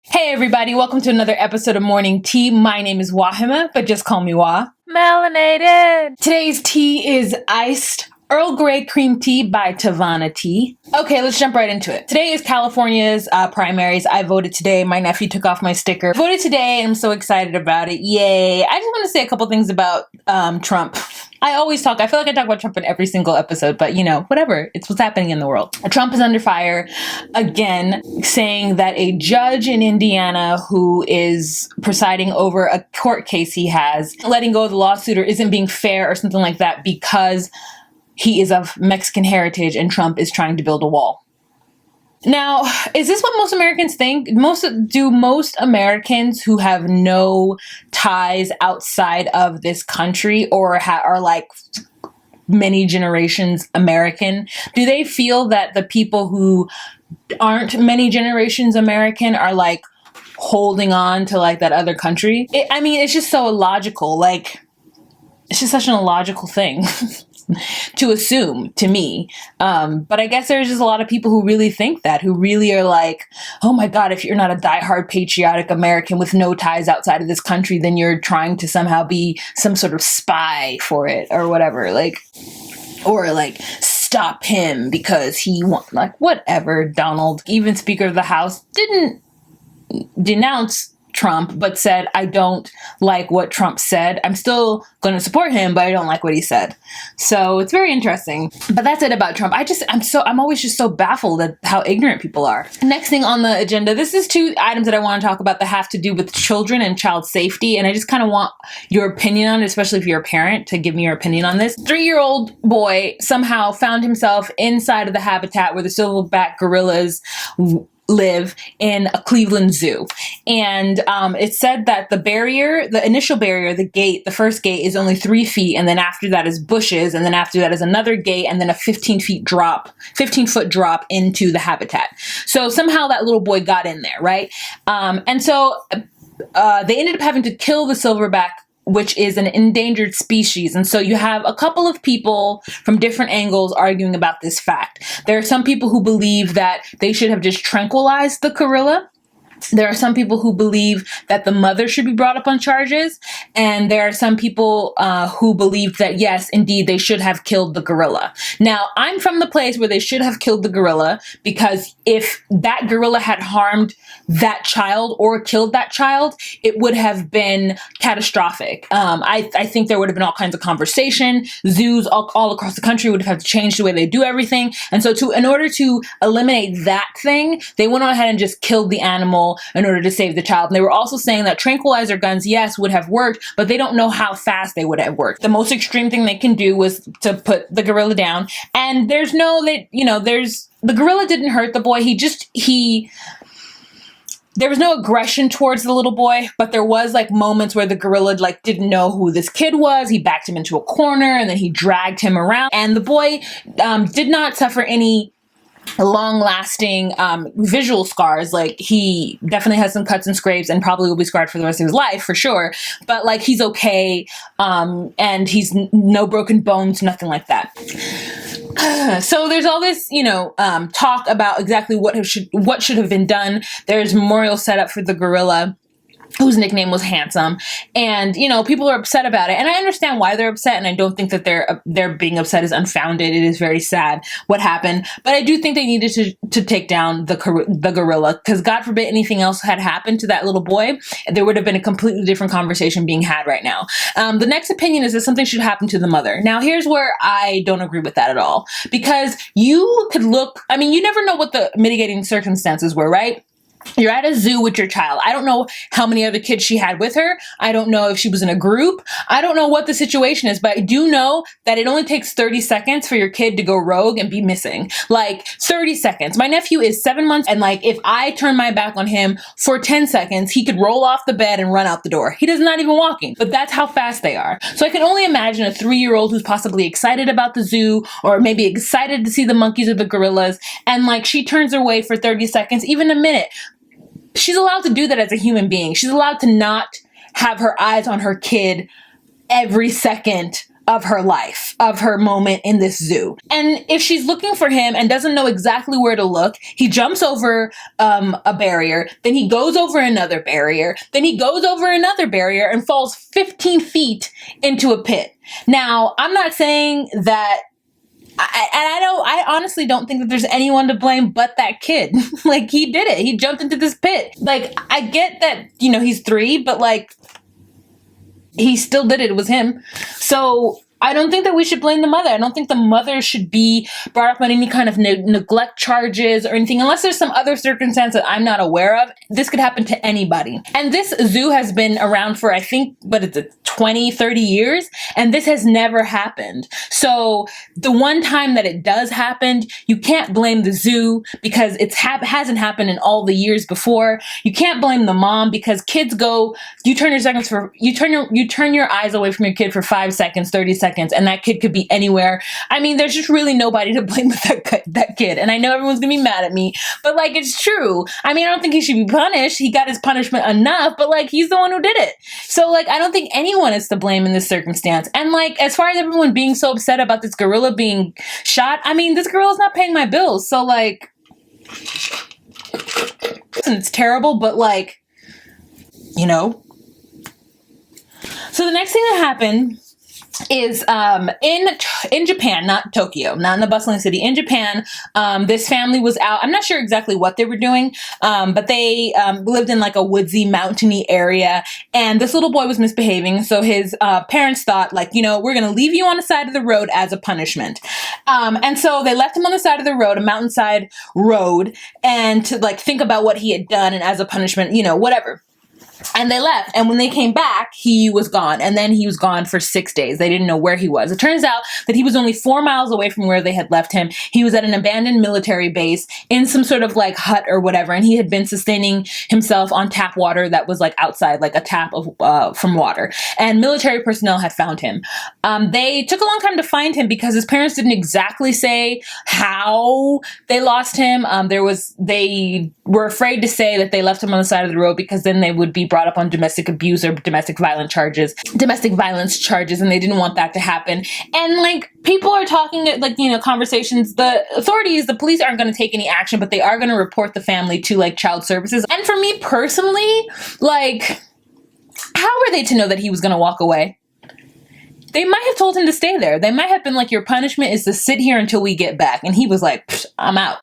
Hey everybody, welcome to another episode of Morning Tea. My name is Wahima, but just call me Wah. Melanated. Today's tea is iced Earl Grey cream tea by Tevana tea. Okay, let's jump right into it. Today is California's primaries. I voted today. My nephew took off my sticker. Voted today, and I'm so excited about it. Yay. I just want to say a couple things about Trump. I feel like I talk about Trump in every single episode, but whatever. It's what's happening in the world. Trump is under fire again, saying that a judge in Indiana who is presiding over a court case he has, letting go of the lawsuit or isn't being fair or something like that because he is of Mexican heritage and Trump is trying to build a wall. Now, is this what most Americans think? Do most Americans who have no ties outside of this country or are like many generations American, do they feel that the people who aren't many generations American are like holding on to like that other country? It's just so illogical. Like, it's just such an illogical thing. To assume, to me. But I guess there's just a lot of people who really think that, who really are like, oh my God, if you're not a diehard patriotic American with no ties outside of this country, then you're trying to somehow be some sort of spy for it or whatever. Or stop him because he whatever. Donald, even Speaker of the House, didn't denounce Trump, but said, I don't like what Trump said. I'm still going to support him, but I don't like what he said. So it's very interesting. But that's it about Trump. I'm always just so baffled at how ignorant people are. Next thing on the agenda, this is two items that I want to talk about that have to do with children and child safety. And I just kind of want your opinion on it, especially if you're a parent, to give me your opinion on this. 3-year-old boy somehow found himself inside of the habitat where the silverback gorillas live in a Cleveland zoo. And it said that the initial barrier, the gate, the first gate is only 3 feet. And then after that is bushes. And then after that is another gate. And then a 15-foot drop into the habitat. So somehow that little boy got in there, right? And so they ended up having to kill the silverback, which is an endangered species. And so you have a couple of people from different angles arguing about this fact. There are some people who believe that they should have just tranquilized the gorilla. There are some people who believe that the mother should be brought up on charges. And there are some people who believe that, yes, indeed, they should have killed the gorilla. Now, I'm from the place where they should have killed the gorilla because if that gorilla had harmed that child or killed that child, it would have been catastrophic. I think there would have been all kinds of conversation. Zoos all across the country would have had to change the way they do everything. And so in order to eliminate that thing, they went on ahead and just killed the animal in order to save the child. And they were also saying that tranquilizer guns, yes, would have worked, but they don't know how fast they would have worked. The most extreme thing they can do was to put the gorilla down. And the gorilla didn't hurt the boy. There was no aggression towards the little boy, but there was like moments where the gorilla didn't know who this kid was. He backed him into a corner and then he dragged him around. And the boy did not suffer any long-lasting visual scars. Like, he definitely has some cuts and scrapes and probably will be scarred for the rest of his life for sure, but he's okay, and he's no broken bones, nothing like that. So there's all this talk about exactly what should have been done. There's memorial set up for the gorilla, whose nickname was Handsome. And, people are upset about it. And I understand why they're upset. And I don't think that they're being upset is unfounded. It is very sad what happened. But I do think they needed to take down the gorilla, because God forbid anything else had happened to that little boy, there would have been a completely different conversation being had right now. The next opinion is that something should happen to the mother. Now, here's where I don't agree with that at all. Because you never know what the mitigating circumstances were, right? You're at a zoo with your child. I don't know how many other kids she had with her. I don't know if she was in a group. I don't know what the situation is, but I do know that it only takes 30 seconds for your kid to go rogue and be missing. 30 seconds. My nephew is 7 months, and if I turn my back on him for 10 seconds, he could roll off the bed and run out the door. He does not even walking, but that's how fast they are. So I can only imagine a 3-year-old who's possibly excited about the zoo, or maybe excited to see the monkeys or the gorillas, and she turns away for 30 seconds, even a minute. She's allowed to do that as a human being. She's allowed to not have her eyes on her kid every second of her life, of her moment in this zoo. And if she's looking for him and doesn't know exactly where to look, he jumps over a barrier, then he goes over another barrier, then he goes over another barrier and falls 15 feet into a pit. Now, I'm not saying that I honestly don't think that there's anyone to blame but that kid. Like, he did it. He jumped into this pit. Like, I get that, he's 3, but like, he still did it. It was him. So I don't think that we should blame the mother. I don't think the mother should be brought up on any kind of neglect charges or anything, unless there's some other circumstance that I'm not aware of. This could happen to anybody. And this zoo has been around for, I think, 20, 30 years, and this has never happened. So the one time that it does happen, you can't blame the zoo because it hasn't happened in all the years before. You can't blame the mom because kids go, you turn your eyes away from your kid for 5 seconds, 30 seconds, and that kid could be anywhere. I mean, there's just really nobody to blame with that kid. And I know everyone's gonna be mad at me, but like, it's true. I mean, I don't think he should be punished. He got his punishment enough, but like, he's the one who did it. So like, I don't think anyone is to blame in this circumstance. And like, as far as everyone being so upset about this gorilla being shot, I mean, this gorilla's not paying my bills. So like, it's terrible, but like, So the next thing that happened is in Japan, not Tokyo, not in the bustling city, in Japan, this family was out. I'm not sure exactly what they were doing, but they lived in like a woodsy, mountainy area, and this little boy was misbehaving. So his parents thought, like, we're going to leave you on the side of the road as a punishment. And so they left him on the side of the road, a mountainside road, and to like think about what he had done, and as a punishment, whatever. And they left. And when they came back, he was gone. And then he was gone for 6 days. They didn't know where he was. It turns out that he was only 4 miles away from where they had left him. He was at an abandoned military base in some sort of like hut or whatever. And he had been sustaining himself on tap water that was like outside, like a tap of from water. And military personnel had found him. They took a long time to find him because his parents didn't exactly say how they lost him. They were afraid to say that they left him on the side of the road because then they would be brought up on domestic abuse or domestic violence charges, and they didn't want that to happen. And like, people are talking, like, conversations, the authorities, the police aren't going to take any action, but they are going to report the family to like child services. And for me personally, like, how were they to know that he was going to walk away? They might have told him to stay there. They might have been like, your punishment is to sit here until we get back. And he was like, I'm out.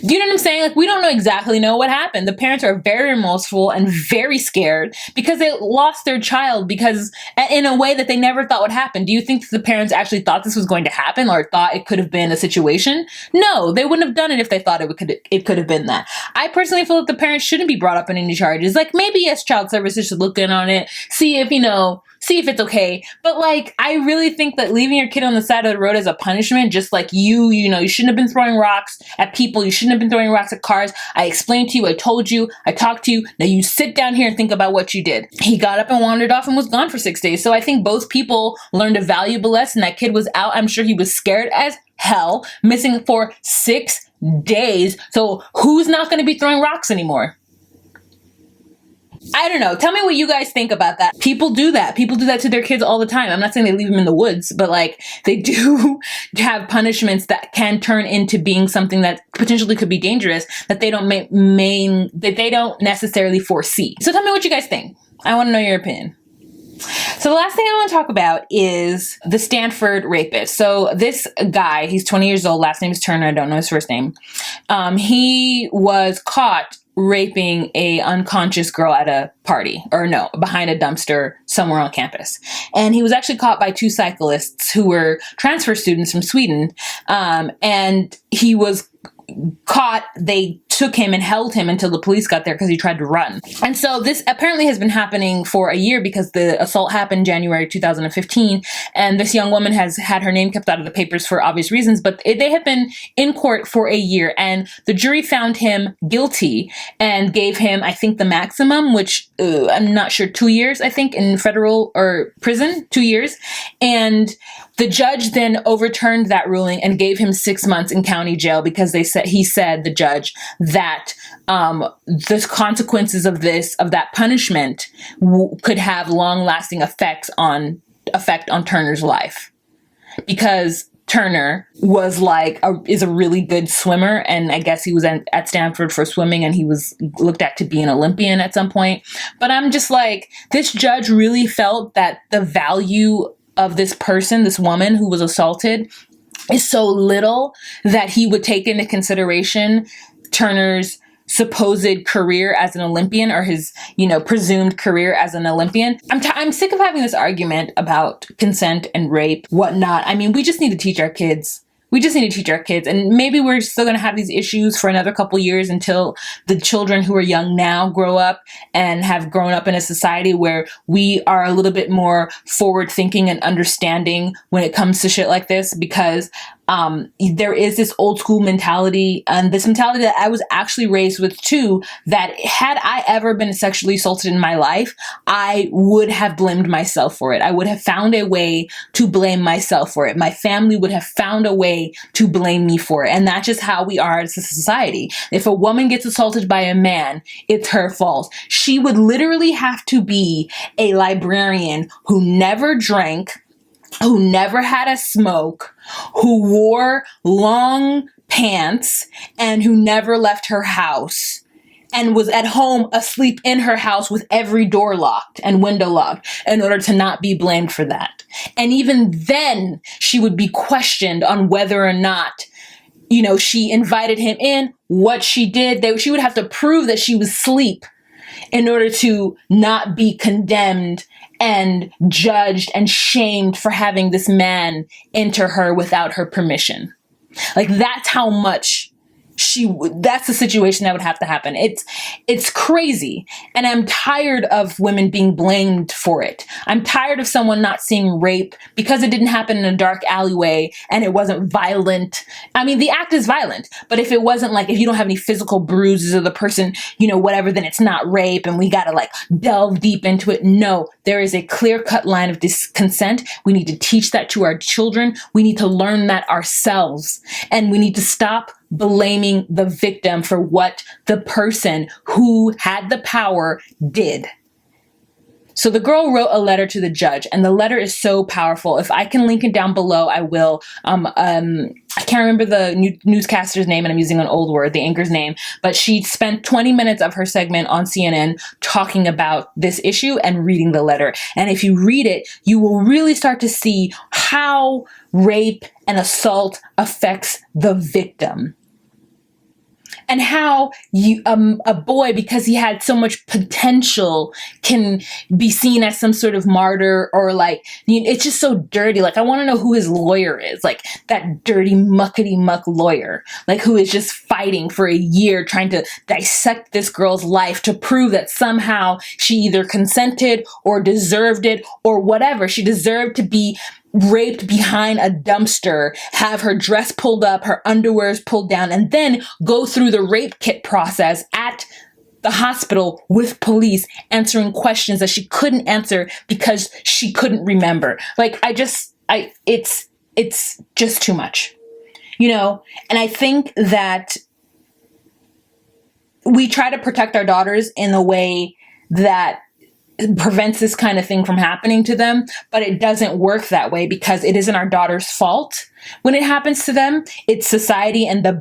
You know what I'm saying? Like, we don't exactly know what happened. The parents are very remorseful and very scared because they lost their child because in a way that they never thought would happen. Do you think the parents actually thought this was going to happen or thought it could have been a situation? No, they wouldn't have done it if they thought it could have been that. I personally feel that the parents shouldn't be brought up in any charges. Like, maybe yes, child services should look in on it, see if it's okay. But like, I really think that leaving your kid on the side of the road as a punishment, just like you shouldn't have been throwing rocks at people. You shouldn't have been throwing rocks at cars. I explained to you, I told you, I talked to you. Now you sit down here and think about what you did. He got up and wandered off and was gone for 6 days. So I think both people learned a valuable lesson. That kid was out. I'm sure he was scared as hell, missing for 6 days. So who's not going to be throwing rocks anymore? I don't know. Tell me what you guys think about that. People do that. People do that to their kids all the time. I'm not saying they leave them in the woods, but like, they do have punishments that can turn into being something that potentially could be dangerous that they don't that they don't necessarily foresee. So tell me what you guys think. I want to know your opinion. So the last thing I want to talk about is the Stanford Rapist. So this guy, he's 20 years old. Last name is Turner. I don't know his first name. He was caught raping a unconscious girl at a party, behind a dumpster somewhere on campus. And he was actually caught by 2 cyclists who were transfer students from Sweden. And he was caught. They took him and held him until the police got there because he tried to run. And so this apparently has been happening for a year because the assault happened January 2015. And this young woman has had her name kept out of the papers for obvious reasons, but they have been in court for a year. And the jury found him guilty and gave him, I think, the maximum, which I'm not sure, 2 years, I think, in federal or prison, 2 years. And the judge then overturned that ruling and gave him 6 months in county jail because the judge, that the consequences of that punishment could have long-lasting effect on Turner's life. because Turner was is a really good swimmer, and I guess he was at Stanford for swimming, and he was looked at to be an Olympian at some point. But I'm just like, this judge really felt that the value of this person, this woman who was assaulted, is so little that he would take into consideration Turner's supposed career as an Olympian, or his, presumed career as an Olympian. I'm sick of having this argument about consent and rape, whatnot. I mean, we just need to teach our kids. And maybe we're still going to have these issues for another couple years until the children who are young now grow up and have grown up in a society where we are a little bit more forward thinking and understanding when it comes to shit like this, because there is this old school mentality, and this mentality that I was actually raised with too, that had I ever been sexually assaulted in my life, I would have blamed myself for it. I would have found a way to blame myself for it. My family would have found a way to blame me for it. And that's just how we are as a society. If a woman gets assaulted by a man, it's her fault. She would literally have to be a librarian who never drank, who never had a smoke, who wore long pants, and who never left her house, and was at home asleep in her house with every door locked and window locked in order to not be blamed for that. And even then, she would be questioned on whether or not, she invited him in, what she did. She would have to prove that she was asleep in order to not be condemned and judged and shamed for having this man enter her without her permission. Like, that's how much that's the situation that would have to happen. It's crazy. And I'm tired of women being blamed for it. I'm tired of someone not seeing rape because it didn't happen in a dark alleyway and it wasn't violent. I mean, the act is violent, but if it wasn't if you don't have any physical bruises or the person, whatever, then it's not rape and we got to delve deep into it. No, there is a clear-cut line of consent. We need to teach that to our children. We need to learn that ourselves, and we need to stop blaming the victim for what the person who had the power did. So the girl wrote a letter to the judge, and the letter is so powerful. If I can link it down below, I will. I can't remember the newscaster's name, and I'm using an old word, the anchor's name, but she spent 20 minutes of her segment on CNN talking about this issue and reading the letter. And if you read it, you will really start to see how rape and assault affects the victim. And how a boy, because he had so much potential, can be seen as some sort of martyr, or it's just so dirty. I want to know who his lawyer is, that dirty muckety muck lawyer, who is just fighting for a year trying to dissect this girl's life to prove that somehow she either consented or deserved it or whatever. She deserved to be raped behind a dumpster, have her dress pulled up, her underwears pulled down, and then go through the rape kit process at the hospital with police answering questions that she couldn't answer because she couldn't remember. It's just too much, and I think that we try to protect our daughters in a way that prevents this kind of thing from happening to them, but it doesn't work that way, because it isn't our daughter's fault when it happens to them. It's society and the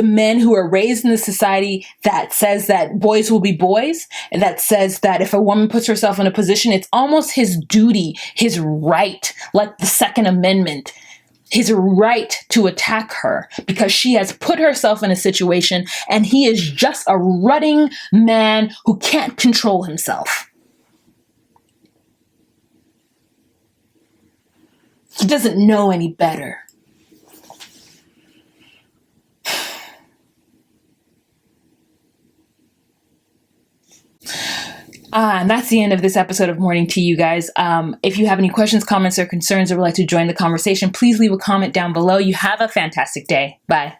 men who are raised in the society that says that boys will be boys, and that says that if a woman puts herself in a position, it's almost his duty, his right, like the Second Amendment, his right to attack her because she has put herself in a situation and he is just a rutting man who can't control himself. He doesn't know any better. And that's the end of this episode of Morning Tea, you guys. If you have any questions, comments, or concerns, or would like to join the conversation, please leave a comment down below. You have a fantastic day. Bye.